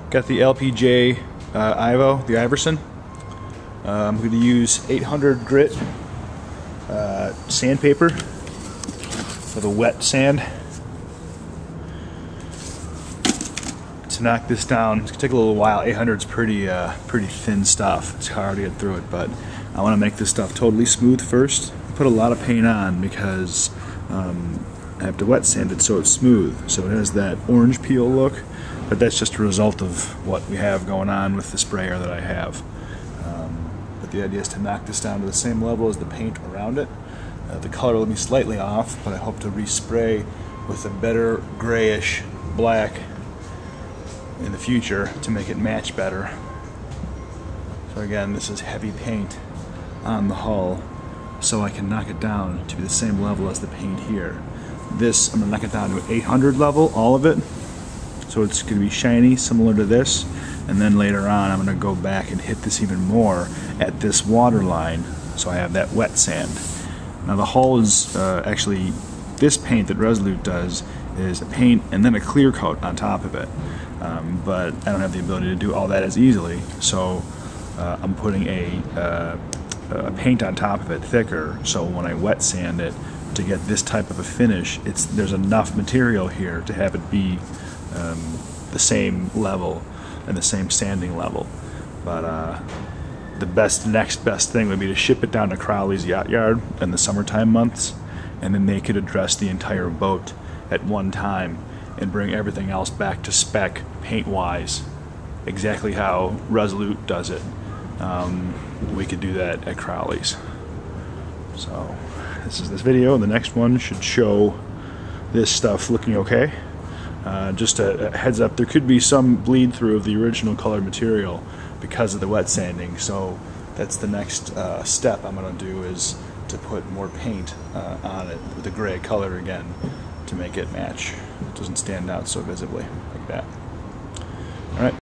Got the LPJ Ivo, the Iverson. I'm going to use 800 grit sandpaper with a wet sand to knock this down. It's going to take a little while. 800 is pretty thin stuff. It's hard to get through it, but I want to make this stuff totally smooth first. Put a lot of paint on because I have to wet sand it so it's smooth. So it has that orange peel look, but that's just a result of what we have going on with the sprayer that I have. But the idea is to knock this down to the same level as the paint around it. The color will be slightly off, but I hope to respray with a better grayish black in the future to make it match better. So again, this is heavy paint on the hull, so I can knock it down to the same level as the paint here. This, I'm going to knock it down to 800 level, all of it, so it's going to be shiny, similar to this, and then later on I'm going to go back and hit this even more at this water line, so I have that wet sand. Now the hull is actually, this paint that Resolute does is a paint and then a clear coat on top of it, but I don't have the ability to do all that as easily, so I'm putting a paint on top of it thicker, so when I wet sand it to get this type of a finish, there's enough material here to have it be the same level and the same sanding level. But the next best thing would be to ship it down to Crowley's Yacht Yard in the summertime months, and then they could address the entire boat at one time and bring everything else back to spec paint-wise, exactly how Resolute does it. We could do that at Crowley's. So this is this video, and the next one should show this stuff looking okay. Just a heads up, there could be some bleed through of the original colored material because of the wet sanding, so that's the next step I'm going to do, is to put more paint on it with the gray color again to make it match. It doesn't stand out so visibly like that. Alright.